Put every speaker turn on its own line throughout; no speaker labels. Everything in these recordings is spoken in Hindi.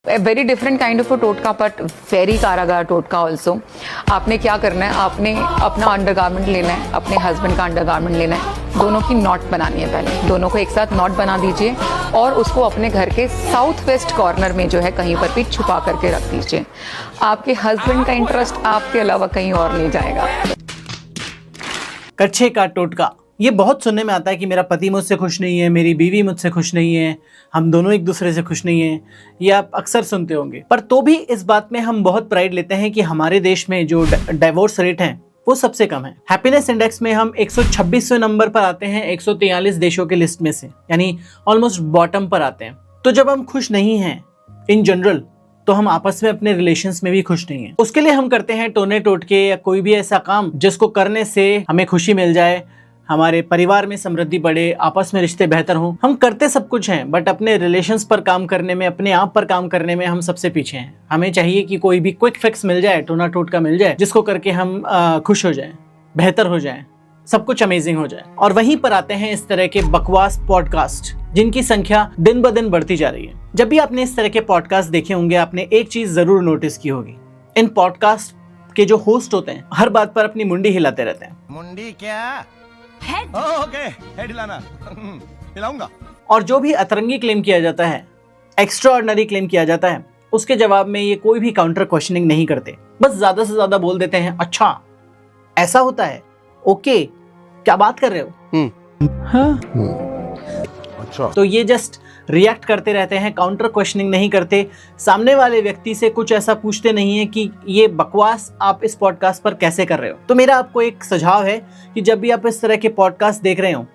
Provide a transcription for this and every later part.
A very different kind of a टोटका but very कारागार टोटका also। आपने क्या करना है, आपने अपना अंडरगारमेंट लेना है, अपने हस्बैंड का अंडरगारमेंट लेना है, दोनों की नॉट बनानी है। पहले दोनों को एक साथ नॉट बना दीजिए और उसको अपने घर के साउथ वेस्ट कॉर्नर में जो है कहीं पर भी छुपा करके रख दीजिए। आपके हस्बैंड का इंटरेस्ट आपके अलावा कहीं और नहीं जाएगा।
कच्छे का टोटका, ये बहुत सुनने में आता है कि मेरा पति मुझसे खुश नहीं है, मेरी बीवी मुझसे खुश नहीं है, हम दोनों एक दूसरे से खुश नहीं हैं। ये आप अक्सर सुनते होंगे, पर तो भी इस बात में हम बहुत प्राइड लेते हैं कि हमारे देश में जो डाइवोर्स रेट है वो सबसे कम है। हैप्पीनेस इंडेक्स में हम 126वें नंबर पर आते हैं 143 देशों के लिस्ट में से, यानी ऑलमोस्ट बॉटम पर आते हैं। तो जब हम खुश नहीं हैं इन जनरल, तो हम आपस में अपने रिलेशंस में भी खुश नहीं हैं। उसके लिए हम करते हैं टोने टोटके या कोई भी ऐसा काम जिसको करने से हमें खुशी मिल जाए, हमारे परिवार में समृद्धि बढ़े, आपस में रिश्ते बेहतर हों। हम करते सब कुछ हैं, बट अपने रिलेशंस पर काम करने में, अपने आप पर काम करने में हम सबसे पीछे हैं। हमें चाहिए कि कोई भी क्विक फिक्स मिल जाए, टोना टोटका मिल जाए, जिसको करके हम खुश हो जाएं, बेहतर हो जाएं, सब कुछ अमेजिंग हो जाए। और वहीं पर आते हैं इस तरह के बकवास पॉडकास्ट, जिनकी संख्या दिन ब दिन बढ़ती जा रही है। जब भी आपने इस तरह के पॉडकास्ट देखे होंगे, आपने एक चीज जरूर नोटिस की होगी, इन पॉडकास्ट के जो होस्ट होते हैं हर बात पर अपनी मुंडी हिलाते रहते हैं।
मुंडी क्या?
हेड।
ओके, हेड हिलाना। हिलाऊंगा।
और जो भी अतरंगी क्लेम किया जाता है, एक्स्ट्राऑर्डिनरी क्लेम किया जाता है, उसके जवाब में ये कोई भी काउंटर क्वेश्चनिंग नहीं करते, बस ज्यादा से ज्यादा बोल देते हैं, अच्छा ऐसा होता है, ओके क्या बात कर रहे हो, हाँ।
अच्छा।
तो ये जस्ट रिएक्ट करते रहते हैं, काउंटर क्वेश्चनिंग नहीं करते, सामने वाले व्यक्ति से कुछ ऐसा पूछते नहीं है कि ये बकवास आप इस पॉडकास्ट पर कैसे कर रहे हो। तो मेरा आपको एक सुझाव है कि जब भी आप इस तरह के पॉडकास्ट देख रहे हो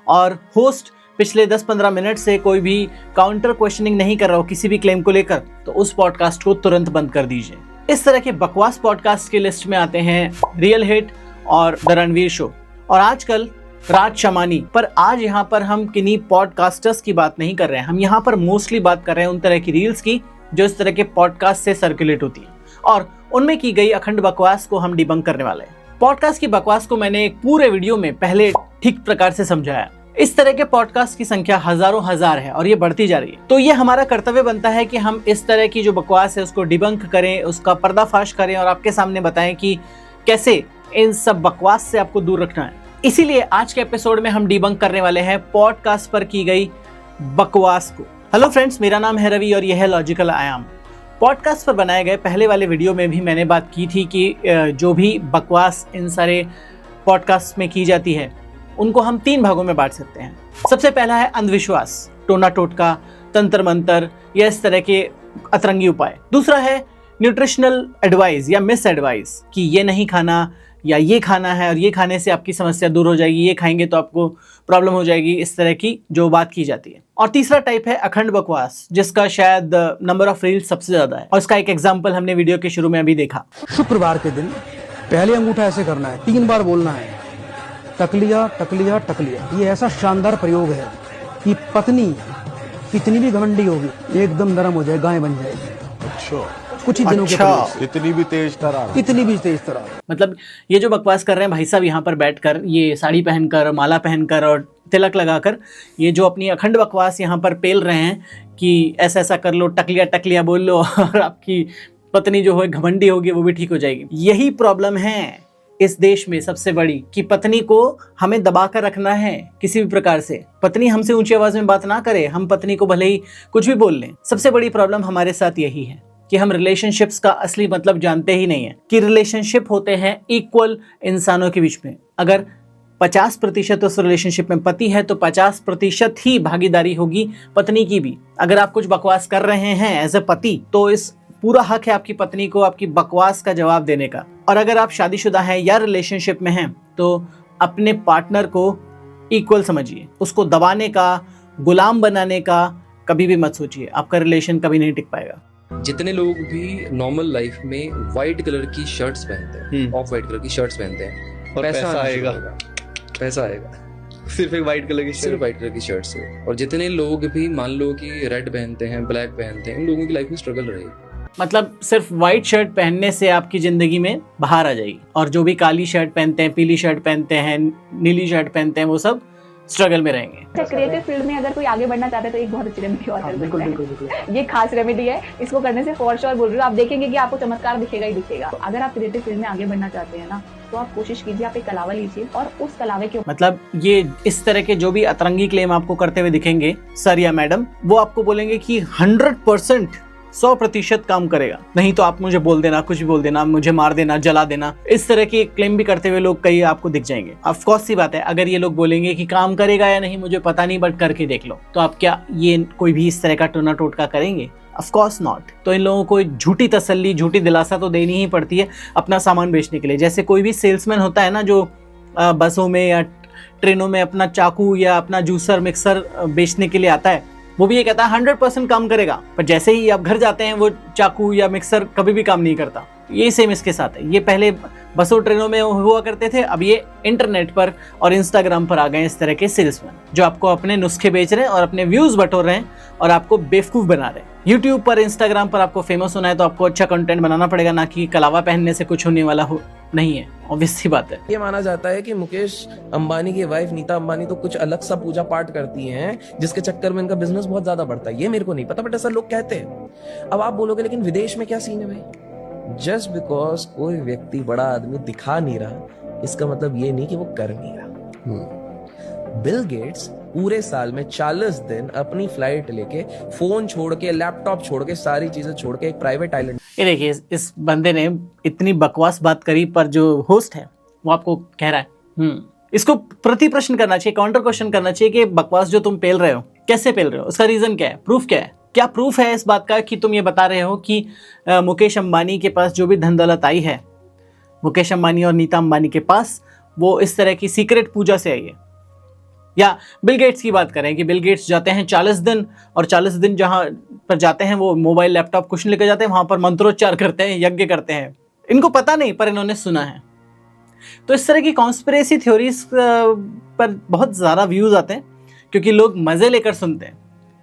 और होस्ट पिछले 10-15 मिनट से कोई भी काउंटर क्वेश्चनिंग नहीं कर रहा हो किसी भी क्लेम को लेकर, तो उस पॉडकास्ट को तुरंत बंद कर दीजिए। इस तरह के बकवास पॉडकास्ट की लिस्ट में आते हैं रियल हिट और द रणवीर शो और आजकल राज शमानी। पर आज यहाँ पर हम किन्हीं पॉडकास्टर्स की बात नहीं कर रहे हैं, हम यहाँ पर मोस्टली बात कर रहे हैं उन तरह की रील्स की जो इस तरह के पॉडकास्ट से सर्कुलेट होती है, और उनमें की गई अखंड बकवास को हम डिबंक करने वाले हैं। पॉडकास्ट की बकवास को मैंने एक पूरे वीडियो में पहले ठीक प्रकार से समझाया। इस तरह के पॉडकास्ट की संख्या हजारों हजार है और ये बढ़ती जा रही है। तो ये हमारा कर्तव्य बनता है कि हम इस तरह की जो बकवास है उसको डिबंक करें, उसका पर्दाफाश करें और आपके सामने बताएं कि कैसे इन सब बकवास से आपको दूर रखना है। इसीलिए आज के एपिसोड में हम डिबंक करने वाले हैं पॉडकास्ट पर की गई बकवास को। हेलो फ्रेंड्स, मेरा नाम है रवि और यह है लॉजिकल आयाम। पॉडकास्ट पर बनाए गए पहले वाले वीडियो में भी मैंने बात की थी कि जो भी बकवास इन सारे पॉडकास्ट में की जाती है उनको हम 3 भागों में बांट सकते हैं। सबसे पहला है अंधविश्वास, टोना टोटका, तंत्र मंत्र या इस तरह के अतरंगी उपाय। दूसरा है न्यूट्रिशनल एडवाइस या मिस एडवाइस कि ये नहीं खाना या ये खाना है और ये खाने से आपकी समस्या दूर हो जाएगी, ये खाएंगे तो आपको प्रॉब्लम हो जाएगी, इस तरह की जो बात की जाती है। और तीसरा टाइप है अखंड बकवास, जिसका शायद नंबर ऑफ रील्स सबसे ज्यादा है और इसका एक एग्जांपल हमने वीडियो के शुरू में अभी देखा।
शुक्रवार के दिन पहले अंगूठा ऐसे करना है, 3 बार बोलना है, टकलिया टकलिया टकलिया। ये ऐसा शानदार प्रयोग है कि पत्नी कितनी भी घमंडी होगी एकदम नरम हो जाए, गाय बन जाएगी।
अच्छा।
कुछ ही दिनों के प्रयोग।
इतनी भी तेज तरार।
इतनी भी तेज तरह।
मतलब ये जो बकवास कर रहे हैं भाई साहब यहाँ पर बैठकर, ये साड़ी पहनकर, माला पहनकर और तिलक लगाकर, ये जो अपनी अखंड बकवास यहाँ पर पेल रहे हैं कि ऐसा ऐसा कर लो, टकलिया टकलिया बोल लो और आपकी पत्नी जो है घमंडी होगी वो भी ठीक हो जाएगी। यही प्रॉब्लम है इस देश में सबसे बड़ी, कि पत्नी को हमें दबा कर रखना है किसी भी प्रकार से। पत्नी हमसे ऊंची आवाज में बात ना करे, हम पत्नी को भले ही कुछ भी बोल लें। सबसे बड़ी प्रॉब्लम हमारे साथ यही है कि हम रिलेशनशिप्स का असली मतलब जानते ही नहीं है कि रिलेशनशिप होते हैं इक्वल इंसानों के बीच में। अगर 50% उस रिलेशनशिप में पति है तो 50% ही भागीदारी होगी पत्नी की भी। अगर आप कुछ बकवास कर रहे हैं एज ए पति, तो इस पूरा हक है आपकी पत्नी को आपकी बकवास का जवाब देने का। और अगर आप शादीशुदा हैं या रिलेशनशिप में हैं तो अपने पार्टनर को इक्वल समझिए, उसको दबाने का, गुलाम बनाने का कभी भी मत सोचिए, आपका रिलेशन कभी नहीं टिक पाएगा।
जितने लोग भी नॉर्मल लाइफ में व्हाइट कलर की शर्ट्स पहनते हैं, ऑफ व्हाइट कलर की शर्ट्स पहनते हैं, और पैसा आएगा, पैसा आएगा
सिर्फ एक व्हाइट कलर की
सिर्फ व्हाइट कलर की शर्ट से। और जितने लोग भी मान लो कि रेड पहनते हैं, ब्लैक पहनते हैं, उन लोगों की लाइफ में स्ट्रगल रहेगी।
मतलब सिर्फ व्हाइट शर्ट पहनने से आपकी जिंदगी में बाहर आ जाएगी, और जो भी काली शर्ट पहनते हैं, पीली शर्ट पहनते हैं, नीली शर्ट पहनते हैं, वो सब स्ट्रगल में रहेंगे।
अच्छा, क्रिएटिव फील्ड में अगर कोई आगे बढ़ना चाहता है तो एक बहुत अच्छी रेमेडी और कर सकता है। ये खास रेमेडी है, इसको करने से फॉर श्योर बोल रही हूँ, आप देखेंगे कि आपको चमत्कार दिखेगा ही दिखेगा। अगर आप क्रिएटिव फील्ड में आगे बढ़ना चाहते हैं ना, तो आप कोशिश कीजिए, आप एक कलावा लीजिए और उस कलावे के
मतलब ये इस तरह के जो भी अतरंगी क्लेम आपको करते हुए दिखेंगे सर या मैडम, वो आपको बोलेंगे कि 100% 100% काम करेगा, नहीं तो आप मुझे बोल देना, कुछ भी बोल देना, मुझे मार देना, जला देना, इस तरह की क्लेम भी करते हुए लोग कई आपको दिख जाएंगे। ऑफ कोर्स सी बात है, अगर ये लोग बोलेंगे कि काम करेगा या नहीं मुझे पता नहीं, बट करके देख लो, तो आप क्या ये कोई भी इस तरह का टोना टोटका करेंगे? Of course not. तो इन लोगों को झूठी तसल्ली, झूठी दिलासा तो देनी ही पड़ती है अपना सामान बेचने के लिए। जैसे कोई भी सेल्समैन होता है ना, जो बसों में या ट्रेनों में अपना चाकू या अपना जूसर मिक्सर बेचने के लिए आता है, वो भी ये कहता है 100% काम करेगा, पर जैसे ही आप घर जाते हैं वो चाकू या मिक्सर कभी भी काम नहीं करता। ये सेम इसके साथ है। ये पहले बसों ट्रेनों में हुआ करते थे, अब ये इंटरनेट पर और इंस्टाग्राम पर आ गए इस तरह के सेल्समैन, जो आपको अपने नुस्खे बेच रहे हैं और अपने व्यूज बटोर रहे हैं और आपको बेवकूफ बना रहे हैं। यूट्यूब पर, इंस्टाग्राम पर आपको फेमस होना है तो आपको अच्छा कंटेंट बनाना पड़ेगा, ना कि कलावा पहनने से कुछ होने वाला हो नहीं है। ऑब्वियस सी बात है।
ये माना जाता है कि मुकेश अंबानी की वाइफ नीता अंबानी तो कुछ अलग सा पूजा पाठ करती हैं, जिसके चक्कर में इनका बिजनेस बहुत ज्यादा बढ़ता है। ये मेरे को नहीं पता, बट ऐसा लोग कहते हैं। अब आप बोलोगे लेकिन विदेश में क्या सीन है भाई? जस्ट बिकॉज कोई व्यक्ति बड़ा आदमी दिखा नहीं रहा, इसका मतलब ये नहीं कि वो कर नहीं रहा। बिल गेट्स पूरे साल में 40 दिन अपनी फ्लाइट लेके, फोन छोड़ के, लैपटॉप छोड़ के, सारी चीजें छोड़ के एक प्राइवेट आइलैंड।
ये देखिए, इस बंदे ने इतनी बकवास बात करी, पर जो होस्ट है वो आपको कह रहा है इसको प्रति प्रश्न करना चाहिए, काउंटर क्वेश्चन करना चाहिए कि बकवास जो तुम पेल रहे हो कैसे पेल रहे हो, उसका रीजन क्या है, प्रूफ क्या है, क्या प्रूफ है इस बात का कि तुम ये बता रहे हो कि मुकेश अंबानी के पास जो भी धन दौलत आई है, मुकेश अंबानी और नीता अंबानी के पास, वो इस तरह की सीक्रेट पूजा से आई है। या बिल गेट्स की बात करें कि बिल गेट्स जाते हैं 40 दिन, और 40 दिन जहां पर जाते हैं वो मोबाइल, लैपटॉप कुछ नहीं लेकर जाते हैं, वहां पर मंत्रोच्चार करते हैं, यज्ञ करते हैं। इनको पता नहीं, पर इन्होंने सुना है। तो इस तरह की कॉन्स्पिरेसी थ्योरीज पर बहुत ज़्यादा व्यूज आते हैं, क्योंकि लोग मज़े लेकर सुनते हैं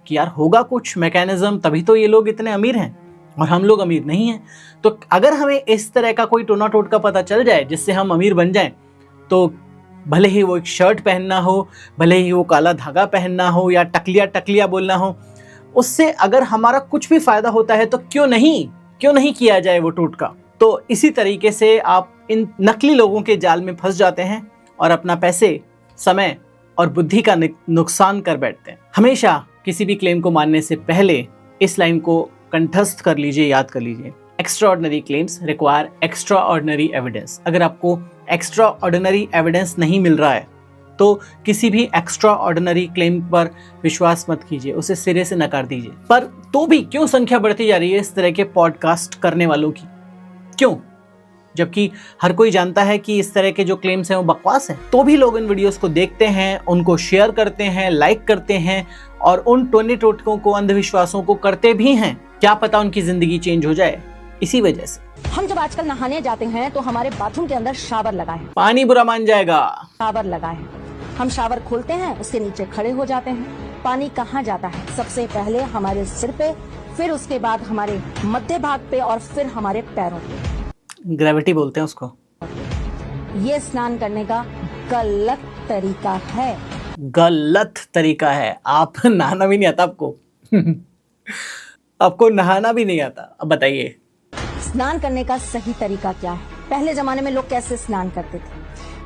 कि यार होगा कुछ मैकेनिज्म, तभी तो ये लोग इतने अमीर हैं और हम लोग अमीर नहीं हैं। तो अगर हमें इस तरह का कोई टोना टोटका पता चल जाए जिससे हम अमीर बन जाएं, तो भले ही वो एक शर्ट पहनना हो, भले ही वो काला धागा पहनना हो या टकलिया टकलिया बोलना हो, उससे अगर हमारा कुछ भी फायदा होता है तो क्यों नहीं किया जाए वो टोटका। तो इसी तरीके से आप इन नकली लोगों के जाल में फंस जाते हैं और अपना पैसे, समय और बुद्धि का नुकसान कर बैठते हैं। हमेशा किसी भी क्लेम को मानने से पहले इस लाइन को कंठस्थ कर लीजिए, याद कर लीजिए, extraordinary claims require extraordinary evidence. अगर आपको एक्स्ट्राऑर्डिनरी एविडेंस नहीं मिल रहा है तो किसी भी एक्स्ट्राऑर्डिनरी क्लेम पर विश्वास मत कीजिए, उसे सिरे से नकार दीजिए। पर तो भी क्यों संख्या बढ़ती जा रही है इस तरह के पॉडकास्ट करने वालों की? क्यों? जबकि हर कोई जानता है कि इस तरह के जो क्लेम्स हैं वो बकवास हैं, तो भी लोग इन वीडियोस को देखते हैं, उनको शेयर करते हैं, लाइक करते हैं और उन टोने टोटकों को, अंधविश्वासों को करते भी हैं। क्या पता उनकी जिंदगी चेंज हो जाए इसी वजह से।
हम जब आजकल नहाने जाते हैं तो हमारे बाथरूम के अंदर शावर लगा है,
पानी बुरा मान जाएगा,
शावर लगा है। हम शावर खोलते हैं, उसके नीचे खड़े हो जाते हैं। पानी कहाँ जाता है? सबसे पहले हमारे सिर पे, फिर उसके बाद हमारे मध्य भाग पे और फिर हमारे पैरों पे।
ग्रेविटी बोलते हैं उसको।
ये स्नान करने का गलत तरीका है।
गलत तरीका है। आप नहाना भी नहीं आता आपको आपको नहाना भी नहीं आता। अब बताइए
स्नान करने का सही तरीका क्या है? पहले जमाने में लोग कैसे स्नान करते थे?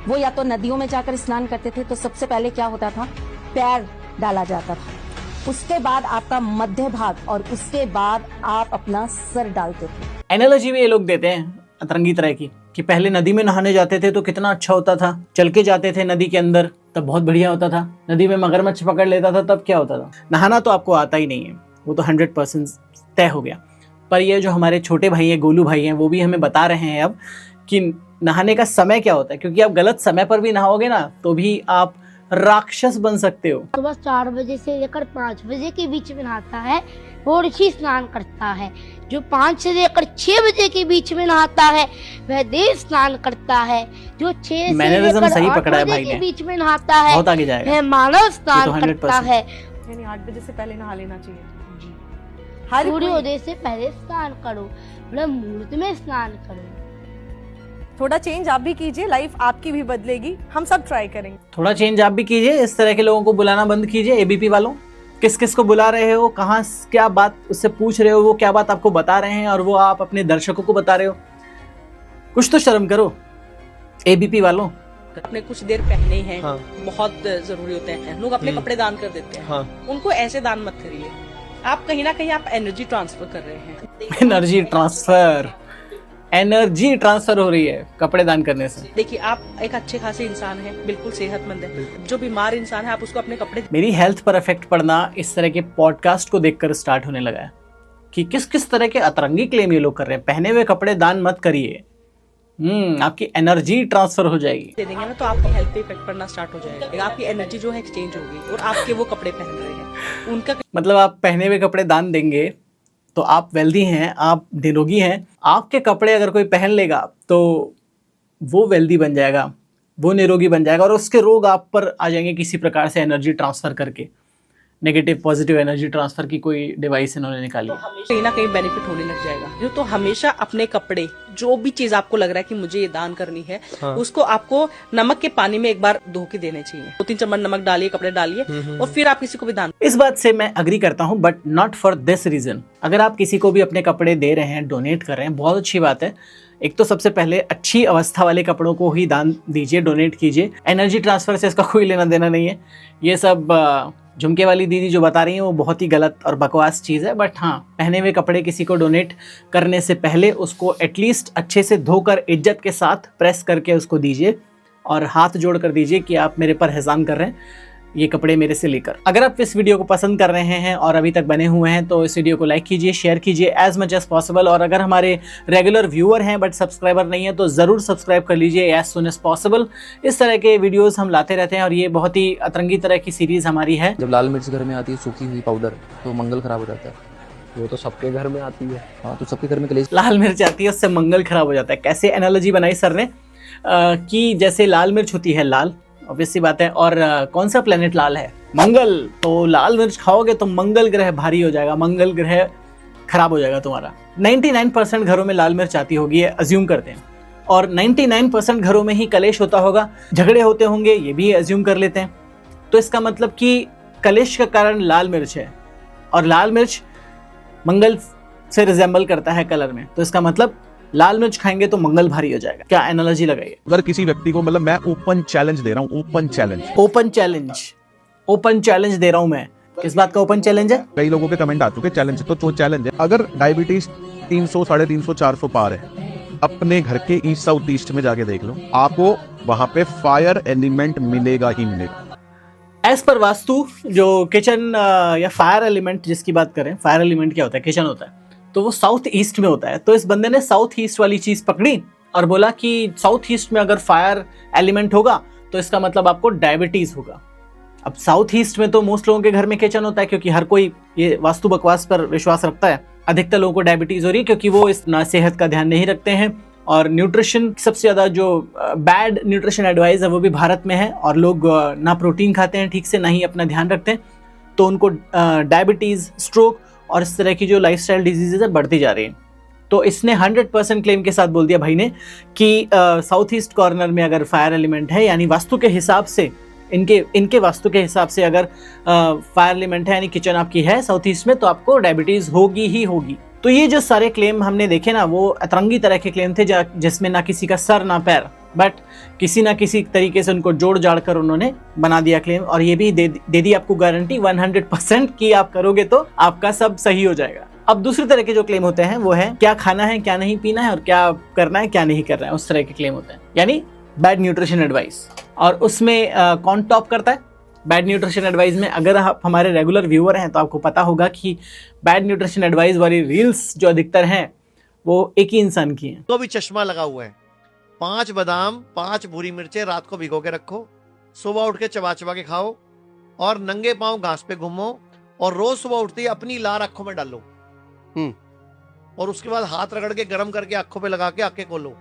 वो या तो नदियों में जाकर स्नान करते थे, तो सबसे पहले क्या होता था? पैर डाला जाता था, उसके बाद आपका मध्य भाग और उसके बाद आप अपना सर डालते थे।
एनालॉजी भी ये लोग देते हैं अतरंगी तरह की कि पहले नदी में नहाने जाते थे तो कितना अच्छा होता था, चल के जाते थे नदी के अंदर तब बहुत बढ़िया होता था, नदी में मगरमच्छ पकड़ लेता था तब क्या होता था। नहाना तो आपको आता ही नहीं है, वो तो 100% तय हो गया। पर ये जो हमारे छोटे भाई हैं, गोलू भाई हैं, वो भी हमें बता रहे हैं अब कि नहाने का समय क्या होता है, क्योंकि आप गलत समय पर भी नहाओगे ना तो भी आप राक्षस बन सकते हो।
सुबह 4 बजे से लेकर 5 बजे के बीच में नहाता है वो ऋषि स्नान करता है। जो 5 से लेकर 6 बजे के बीच में नहाता है वह देव स्नान करता है। जो 6 से लेकर 8 बजे के बीच में नहाता है
बहुत आगे जाएगा,
वह मानव स्नान करता है।
यानी 8 बजे से पहले नहा लेना चाहिए।
सूर्योदय से पहले स्नान करो, ब्रह्म मुहूर्त में स्नान करो।
थोड़ा चेंज आप भी कीजिए, लाइफ आपकी भी बदलेगी, हम सब ट्राई करेंगे।
थोड़ा चेंज आप भी कीजिए, इस तरह के लोगों को बुलाना बंद कीजिए। एबीपी वालों, किस किस को बुला रहे हो, कहाँ क्या बात उससे पूछ रहे हो, वो क्या बात आपको बता रहे हैं और वो आप अपने दर्शकों को बता रहे हो। कुछ तो शर्म करो एबीपी वालों।
अपने कुछ देर पहने हैं, हाँ। बहुत जरूरी होते हैं, लोग अपने कपड़े दान कर देते हैं, हाँ। उनको ऐसे दान मत करिए, आप कहीं ना कहीं आप एनर्जी ट्रांसफर कर रहे हैं। एनर्जी ट्रांसफर हो रही है कपड़े दान करने से। देखिए, आप एक अच्छे खासे इंसान हैं, बिल्कुल सेहतमंद है, जो बीमार इंसान है आप उसको अपने कपड़े।
मेरी हेल्थ पर इफेक्ट पड़ना इस तरह के पॉडकास्ट को देखकर स्टार्ट होने लगा है कि किस किस तरह के अतरंगी क्लेम ये लोग कर रहे हैं। पहने हुए कपड़े दान मत करिए, आपकी एनर्जी ट्रांसफर हो जाएगी।
दे देंगे ना तो आपको हेल्थ पे इफेक्ट पड़ना स्टार्ट हो जाएगा, आपकी एनर्जी जो है एक्सचेंज होगी और आपके वो कपड़े पहन रहे हैं उनका
मतलब आप पहने हुए कपड़े दान देंगे तो आप वेल्दी हैं, आप निरोगी हैं। आपके कपड़े अगर कोई पहन लेगा तो वो वेल्दी बन जाएगा, वो निरोगी बन जाएगा और उसके रोग आप पर आ जाएंगे किसी प्रकार से एनर्जी ट्रांसफर करके। नेगेटिव पॉजिटिव एनर्जी ट्रांसफर की कोई डिवाइस इन्होंने निकाली है।
कहीं ना कहीं बेनिफिट होने लग जाएगा। जो तो हमेशा अपने कपड़े, जो भी चीज आपको लग रहा है कि मुझे ये दान करनी है, हाँ। उसको आपको नमक के पानी में एक बार धो के देने चाहिए। 2-3 चम्मच नमक डालिए, कपड़े डालिए और फिर आप किसी को भी दान।
इस बात से मैं अग्री करता हूँ, but not for this reason. अगर आप किसी को भी अपने कपड़े दे रहे हैं, डोनेट कर रहे हैं, बहुत अच्छी बात है। एक तो सबसे पहले अच्छी अवस्था वाले कपड़ों को ही दान दीजिए, डोनेट कीजिए। एनर्जी ट्रांसफर से इसका कोई लेना देना नहीं है। ये सब झुमके वाली दीदी जो बता रही हैं वो बहुत ही गलत और बकवास चीज़ है। बट हाँ, पहने हुए कपड़े किसी को डोनेट करने से पहले उसको एटलीस्ट अच्छे से धोकर इज्जत के साथ प्रेस करके उसको दीजिए और हाथ जोड़ कर दीजिए कि आप मेरे पर एहसान कर रहे हैं ये कपड़े मेरे से लेकर। अगर आप इस वीडियो को पसंद कर रहे हैं और अभी तक बने हुए हैं तो इस वीडियो को लाइक कीजिए, शेयर कीजिए एज मच एज पॉसिबल। और अगर हमारे रेगुलर व्यूअर हैं बट सब्सक्राइबर नहीं है तो ज़रूर सब्सक्राइब कर लीजिए एज सुन एज पॉसिबल। इस तरह के वीडियोज़ हम लाते रहते हैं और ये बहुत ही अतरंगी तरह की सीरीज़ हमारी है।
जब लाल मिर्च घर में आती है सूखी हुई पाउडर, तो मंगल खराब हो जाता है। वो तो सबके घर में आती है, हाँ, तो सबके घर में कलेश।
लाल मिर्च आती है उससे मंगल खराब हो जाता है। कैसे एनालॉजी बनाई सर ने कि जैसे लाल मिर्च होती है लाल, ऑब्वियस सी बात है, और कौन सा प्लेनेट लाल है? मंगल। तो लाल मिर्च खाओगे तो मंगल ग्रह भारी हो जाएगा, मंगल ग्रह खराब हो जाएगा तुम्हारा। 99% घरों में लाल मिर्च आती होगी, ये अज्यूम करते हैं, और 99% घरों में ही कलेश होता होगा, झगड़े होते होंगे, ये भी अज्यूम कर लेते हैं। तो इसका मतलब कि कलेश का कारण लाल मिर्च है और लाल मिर्च मंगल से रिजेंबल करता है कलर में, तो इसका मतलब लाल मिर्च खाएंगे तो मंगल भारी हो जाएगा। क्या एनालॉजी लगाइए?
अगर किसी व्यक्ति को, मतलब मैं ओपन चैलेंज दे रहा हूँ, ओपन चैलेंज दे रहा हूँ मैं। किस बात का ओपन चैलेंज है? कई लोगों के कमेंट आ चुके चैलेंज, तो चैलेंज है, अगर डायबिटीज 300, 350, 400 पार है, अपने घर के ईस्ट साउथ ईस्ट में जाके देख लो, आपको वहां पे फायर एलिमेंट मिलेगा ही मिलेगा।
एज पर वास्तु जो किचन या फायर एलिमेंट जिसकी बात करें, फायर एलिमेंट क्या होता है? किचन होता है, तो वो साउथ ईस्ट में होता है। तो इस बंदे ने साउथ ईस्ट वाली चीज पकड़ी और बोला कि साउथ ईस्ट में अगर फायर एलिमेंट होगा तो इसका मतलब आपको डायबिटीज होगा। अब साउथ ईस्ट में तो मोस्ट लोगों के घर में किचन होता है, क्योंकि हर कोई ये वास्तु बकवास पर विश्वास रखता है। अधिकतर लोगों को डायबिटीज हो रही है क्योंकि वो इस सेहत का ध्यान नहीं रखते हैं। और न्यूट्रिशन, सबसे ज़्यादा जो बैड न्यूट्रिशन एडवाइस है वो भी भारत में है, और लोग ना प्रोटीन खाते हैं ठीक से, ना ही अपना ध्यान रखते हैं, तो उनको डायबिटीज़, स्ट्रोक और इस तरह की जो लाइफस्टाइल डिजीजेज है बढ़ती जा रही हैं। तो इसने 100% क्लेम के साथ बोल दिया भाई ने कि साउथ ईस्ट कॉर्नर में अगर फायर एलिमेंट है, यानी वास्तु के हिसाब से, इनके वास्तु के हिसाब से अगर फायर एलिमेंट है, यानी किचन आपकी है साउथ ईस्ट में, तो आपको डायबिटीज़ होगी ही होगी। तो ये जो सारे क्लेम हमने देखे ना, वो अतरंगी तरह के क्लेम थे जिसमें ना किसी का सर ना पैर, बट किसी ना किसी तरीके से उनको जोड़ जाड़ कर उन्होंने बना दिया क्लेम। और ये भी दे दी आपको गारंटी 100% कि आप करोगे तो आपका सब सही हो जाएगा। अब दूसरी तरह के जो क्लेम होते हैं वो है क्या खाना है, क्या नहीं पीना है, और क्या करना है, क्या नहीं करना है, उस तरह के क्लेम होते हैं, यानी बैड न्यूट्रिशन एडवाइस। और उसमें कौन टॉप करता है बैड न्यूट्रिशन एडवाइस में? अगर आप हमारे रेगुलर व्यूअर हैं तो आपको पता होगा कि बैड न्यूट्रिशन एडवाइस वाली रील्स जो अधिकतर हैं वो एक ही इंसान की हैं।
तो भी चश्मा लगा हुआ है, 5 बादाम, 5 भूरी मिर्चें रात को भिगो के रखो, सुबह उठ के चबा चबा के खाओ, और नंगे पांव घास पे घूमो, और रोज सुबह उठते ही अपनी लार आंखों में डालो, और उसके बाद हाथ रगड़ के गर्म करके आंखों पे लगा के आंखें खोलो।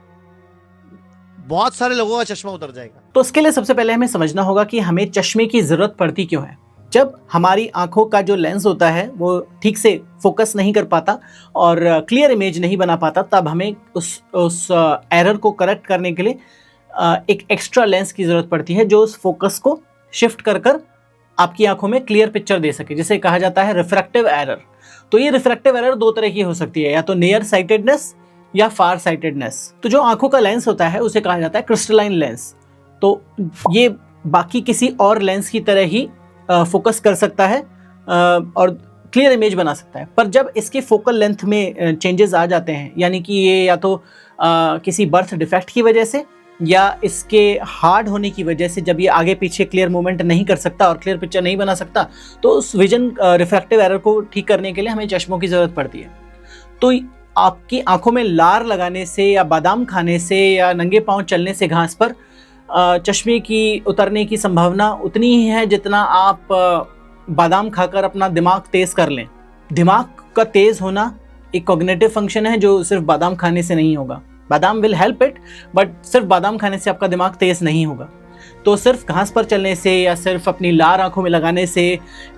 बहुत सारे लोगों का चश्मा उतर जाएगा।
तो उसके लिए सबसे पहले हमें समझना होगा कि हमें चश्मे की जरूरत पड़ती क्यों है। जब हमारी आंखों का जो लेंस होता है वो ठीक से फोकस नहीं कर पाता और क्लियर इमेज नहीं बना पाता, तब हमें उस एरर को करेक्ट करने के लिए एक एक्स्ट्रा लेंस की ज़रूरत पड़ती है जो उस फोकस को शिफ्ट कर कर आपकी आंखों में क्लियर पिक्चर दे सके, जिसे कहा जाता है रिफ्रैक्टिव एरर। तो ये रिफ्रैक्टिव एरर दो तरह की हो सकती है, या तो नियर साइटेडनेस या फार साइटेडनेस। तो जो आंखों का लेंस होता है उसे कहा जाता है क्रिस्टलाइन लेंस। तो ये बाकी किसी और लेंस की तरह ही फोकस कर सकता है और क्लियर इमेज बना सकता है। पर जब इसके फोकल लेंथ में चेंजेस आ जाते हैं, यानी कि ये या तो किसी बर्थ डिफेक्ट की वजह से या इसके हार्ड होने की वजह से, जब ये आगे पीछे क्लियर मूवमेंट नहीं कर सकता और क्लियर पिक्चर नहीं बना सकता, तो उस विजन रिफ्रैक्टिव एरर को ठीक करने के लिए हमें चश्मों की ज़रूरत पड़ती है। तो आपकी आंखों में लार लगाने से या बादाम खाने से या नंगे पांव चलने से घास पर चश्मे की उतरने की संभावना उतनी ही है जितना आप बादाम खाकर अपना दिमाग तेज़ कर लें। दिमाग का तेज़ होना एक कॉग्निटिव फंक्शन है जो सिर्फ बादाम खाने से नहीं होगा। बादाम विल हेल्प इट, बट सिर्फ बादाम खाने से आपका दिमाग तेज़ नहीं होगा। तो सिर्फ घास पर चलने से या सिर्फ अपनी लार आंखों में लगाने से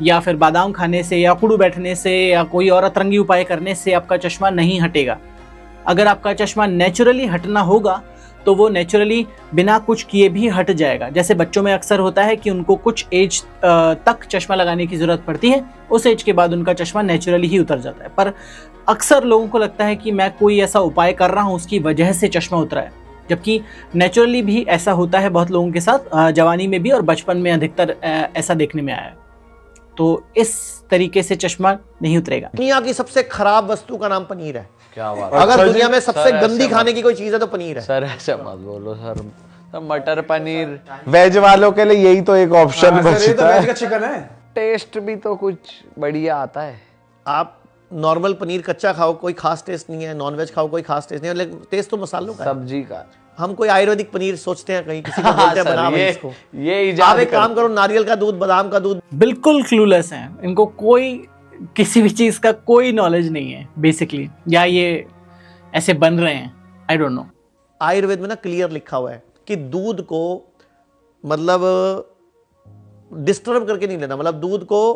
या फिर बादाम खाने से या कुड़ू बैठने से या कोई और अतरंगी उपाय करने से आपका चश्मा नहीं हटेगा। अगर आपका चश्मा नेचुरली हटना होगा तो वो नेचुरली बिना कुछ किए भी हट जाएगा। जैसे बच्चों में अक्सर होता है कि उनको कुछ एज तक चश्मा लगाने की ज़रूरत पड़ती है, उस एज के बाद उनका चश्मा नेचुरली ही उतर जाता है। पर अक्सर लोगों को लगता है कि मैं कोई ऐसा उपाय कर रहा हूँ उसकी वजह से चश्मा उतरा है, जबकि नेचुरली भी ऐसा होता है बहुत लोगों के साथ, जवानी में भी और बचपन में अधिकतर ऐसा देखने में आया है। तो इस तरीके से चश्मा नहीं उतरेगा।
दुनिया की सबसे खराब वस्तु का नाम पनीर है।
क्या बात।
अगर दुनिया में सबसे गंदी खाने की कोई चीज है तो पनीर है।
सर ऐसे मत बोलो सर, मटर पनीर वेज वालों के लिए यही तो एक ऑप्शन बचता है।
चिकन है,
टेस्ट भी तो कुछ बढ़िया आता है।
आप नॉर्मल पनीर कच्चा खाओ कोई खास टेस्ट नहीं है, नॉनवेज खाओ कोई खास टेस्ट नहीं है, लेकिन टेस्ट तो मसालों का,
सब्जी का।
हम कोई आयुर्वेदिक पनीर सोचते हैं, कहीं किसी को बोलते हैं बना भाई इसको।
ये
आप एक काम करो, नारियल का दूध, बादाम का दूध।
बिल्कुल क्लूलेस हैं, इनको कोई किसी भी चीज़ का कोई नॉलेज नहीं है बेसिकली, या ये ऐसे बन रहे हैं, आई डोंट नो।
आयुर्वेद में ना क्लियर लिखा हुआ है कि दूध को मतलब डिस्टर्ब करके नहीं लेना, मतलब दूध को,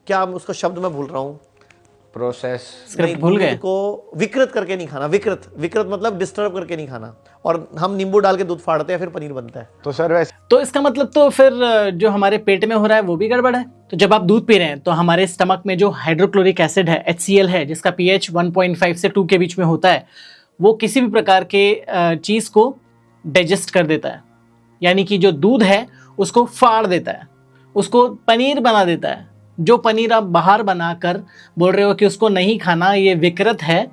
क्या उसका शब्द मैं भूल रहा हूँ,
प्रोसेस
भूल गए,
को विकृत करके नहीं खाना। विकृत मतलब डिस्टर्ब करके नहीं खाना। और हम नींबू डाल के दूध फाड़ते हैं फिर पनीर बनता है।
तो सर वैसे
तो इसका मतलब तो फिर जो हमारे पेट में हो रहा है वो भी गड़बड़ है। तो जब आप दूध पी रहे हैं तो हमारे स्टमक में जो हाइड्रोक्लोरिक एसिड है, HCl है, जिसका pH 1.5 से 2 के बीच में होता है, वो किसी भी प्रकार के चीज़ को डाइजेस्ट कर देता है, यानी कि जो दूध है उसको फाड़ देता है, उसको पनीर बना देता है। जो पनीर आप बाहर बनाकर बोल रहे हो कि उसको नहीं खाना, ये विकृत है,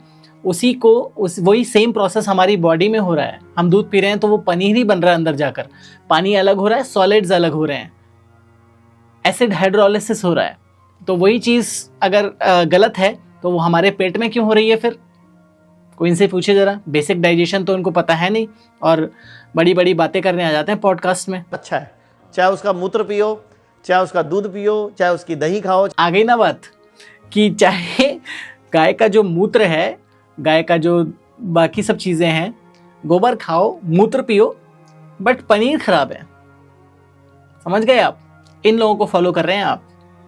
उसी को वही सेम प्रोसेस हमारी बॉडी में हो रहा है। हम दूध पी रहे हैं तो वो पनीर ही बन रहा है अंदर जाकर, पानी अलग हो रहा है, सॉलिड्स अलग हो रहे हैं, एसिड हाइड्रोलिसिस हो रहा है। तो वही चीज़ अगर गलत है तो वो हमारे पेट में क्यों हो रही है फिर? कोई इनसे पूछे जरा, बेसिक डाइजेशन तो उनको पता है नहीं और बड़ी बड़ी बातें करने आ जाते हैं पॉडकास्ट में।
अच्छा है, चाहे उसका मूत्र पियो, चाहे उसका दूध पियो, चाहे उसकी दही खाओ।
आ गई ना बात कि चाहे गाय का जो मूत्र है, गाय का जो बाकी सब चीज़ें हैं, गोबर खाओ, मूत्र पियो, बट पनीर खराब है। समझ गए आप? इन लोगों को फॉलो कर रहे हैं आप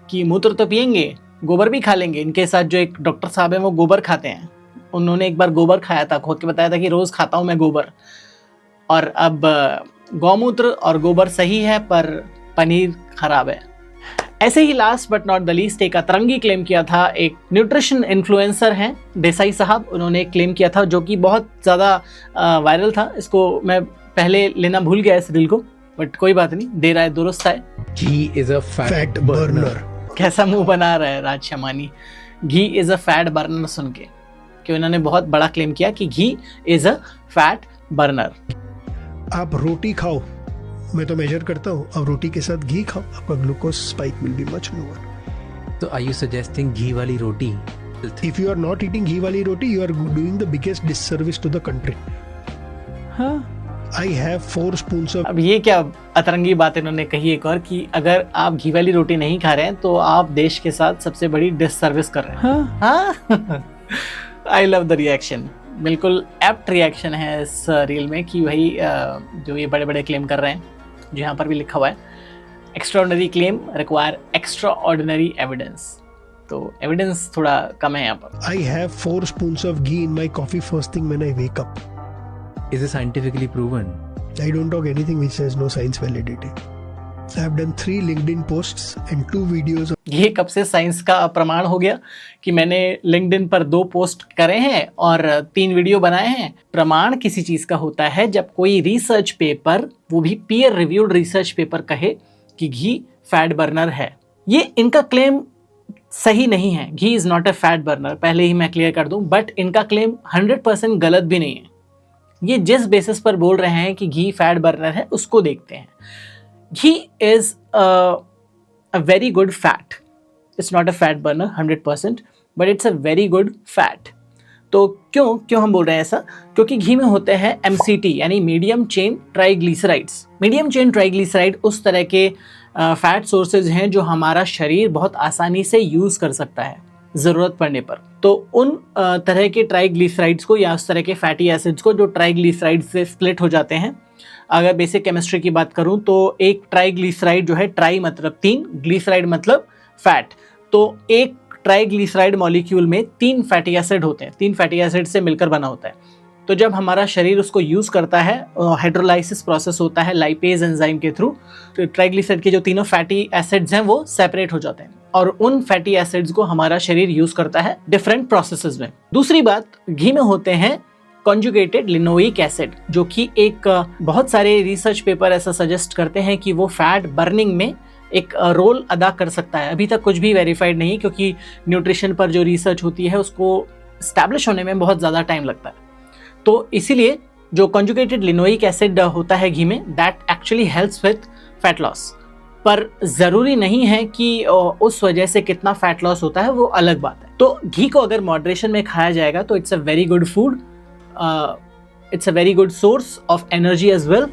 कि मूत्र तो पियेंगे, गोबर भी खा लेंगे। इनके साथ जो एक डॉक्टर साहब हैं वो गोबर खाते हैं। उन्होंने एक बार गोबर खाया था, खोद के बताया था कि रोज़ खाता हूँ मैं गोबर। और अब गौमूत्र और गोबर सही है पर पनीर खराब है। ऐसे ही last but not the least एक अतरंगी क्लेम किया था, एक न्यूट्रिशन इन्फ्लुएंसर हैं देसाई साहब, उन्होंने एक क्लेम किया था जो कि बहुत ज़्यादा वायरल था। इसको मैं पहले लेना भूल गया इस रील को, बट कोई बात नहीं, देर आए दुरुस्त आए।
घी इज अ फैट बर्नर।
कैसा मुंह बना रहा है राज शमानी, घी इज अ फैट बर्नर सुन के, कि उन्होंने बहुत बड़ा क्लेम किया कि घी इज अ फैट बर्नर।
आप रोटी खाओ, मैं तो मेजर करता हूँ, अब रोटी के साथ घी खाओ, आपका glucose spike will be much lower.
तो आर यू सजेस्टिंग घी वाली रोटी?
If you are not eating ghee वाली रोटी, you are doing the biggest disservice to the country.
हाँ,
I have 4 spoons of।
अब ये क्या अतरंगी बात इन्होंने कही एक और, कि अगर आप घी वाली रोटी नहीं खा रहे हैं तो आप देश के साथ सबसे बड़ी डिससर्विस कर रहे हैं। हाँ, आई लव द रिएक्शन, बिल्कुल एप्ट रिएक्शन है इस रील में कि भाई जो ये बड़े बड़े क्लेम कर रहे हैं, जो यहाँ पर भी लिखा हुआ है, extraordinary claim require extraordinary evidence. तो एविडेंस थोड़ा कम है यहाँ पर।
I have 4 spoons of ghee in my coffee first thing when I wake up.
Is it scientifically proven?
I don't talk anything which has no science validity. I have done 3 LinkedIn posts and 2 videos.
ये कब से साइंस का प्रमाण हो गया कि मैंने लिंक्डइन पर 2 पोस्ट करे हैं और 3 वीडियो बनाए हैं। प्रमाण किसी चीज का होता है जब कोई रिसर्च पेपर, वो भी पीयर रिव्यूड रिसर्च पेपर, कहे कि घी फैट बर्नर है। ये इनका क्लेम सही नहीं है। Ghee is not a fat burner, पहले ही मैं क्लियर कर दूं। बट इनका क्लेम 100% गलत भी नहीं है। ये जिस बेसिस पर बोल रहे हैं कि घी फैट बर्नर है, उसको देखते हैं। Ghee is a very good fat. It's not a fat burner 100%, but it's a very good fat. तो क्यों हम बोल रहे हैं ऐसा? क्योंकि घी में होते हैं MCT यानी medium chain triglycerides. Medium chain triglyceride उस तरह के फैट सोर्सेज हैं जो हमारा शरीर बहुत आसानी से यूज़ कर सकता है ज़रूरत पड़ने पर। तो उन तरह के ट्राइग्लिसराइड्स को या उस तरह के फैटी एसिड्स को जो ट्राइग्लिसराइड से स्प्लिट हो जाते हैं। अगर बेसिक केमिस्ट्री की बात करूं तो एक ट्राइग्लिसराइड जो है, ट्राई मतलब 3, ग्लिसराइड मतलब फैट। तो एक ट्राइग्लिसराइड मॉलिक्यूल में 3 फैटी एसिड होते हैं, 3 फैटी एसिड से मिलकर बना होता है। तो जब हमारा शरीर उसको यूज़ करता है, हाइड्रोलाइसिस प्रोसेस होता है लाइपेज एंजाइम के थ्रू, तो ट्राइग्लिसराइड के जो तीनों फैटी एसिड्स हैं वो सेपरेट हो जाते हैं और उन फैटी एसिड्स को हमारा शरीर यूज़ करता है डिफरेंट प्रोसेसेस में। दूसरी बात, घी में होते हैं कॉन्जुगेटेड लिनोइक एसिड, जो कि एक बहुत सारे रिसर्च पेपर ऐसा सजेस्ट करते हैं कि वो फैट बर्निंग में एक रोल अदा कर सकता है। अभी तक कुछ भी वेरीफाइड नहीं है, क्योंकि न्यूट्रिशन पर जो रिसर्च होती है उसको एस्टैब्लिश होने में बहुत ज़्यादा टाइम लगता है। तो इसीलिए जो कॉन्जुगेटेड लिनोइक एसिड होता है घी में, that actually helps with fat loss. पर ज़रूरी नहीं है कि उस वजह से कितना फैट लॉस होता है, वो अलग बात है। तो घी को अगर मॉडरेशन में खाया जाएगा तो it's a very good food, it's a very good source of energy as well.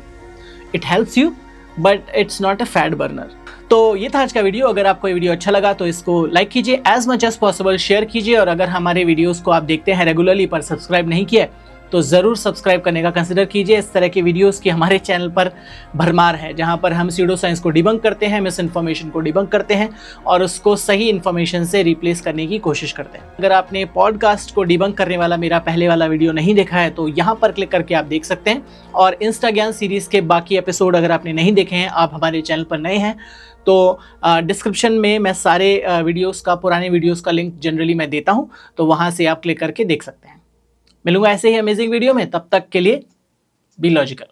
It helps you, but it's not a fat burner. तो ये था आज का वीडियो। अगर आपको ये वीडियो अच्छा लगा तो इसको लाइक कीजिए, as much as possible share कीजिए, और अगर हमारे वीडियोस को आप देखते हैं रेगुलरली पर सब्सक्राइब नहीं किया तो ज़रूर सब्सक्राइब करने का कंसिडर कीजिए। इस तरह के वीडियोस की हमारे चैनल पर भरमार है, जहां पर हम सीडो साइंस को डिबंक करते हैं, मिस इन्फॉर्मेशन को डिबंक करते हैं और उसको सही इन्फॉर्मेशन से रिप्लेस करने की कोशिश करते हैं। अगर आपने पॉडकास्ट को डिबंक करने वाला मेरा पहले वाला वीडियो नहीं देखा है तो यहाँ पर क्लिक करके आप देख सकते हैं। और इंस्टाग्राम सीरीज़ के बाकी एपिसोड अगर आपने नहीं देखे हैं, आप हमारे चैनल पर नए हैं, तो डिस्क्रिप्शन में मैं सारे वीडियोस का, पुराने वीडियोस का लिंक जनरली मैं देता हूँ, तो वहाँ से आप क्लिक करके देख सकते हैं। मिलूंगा ऐसे ही अमेजिंग वीडियो में, तब तक के लिए बी लॉजिकल।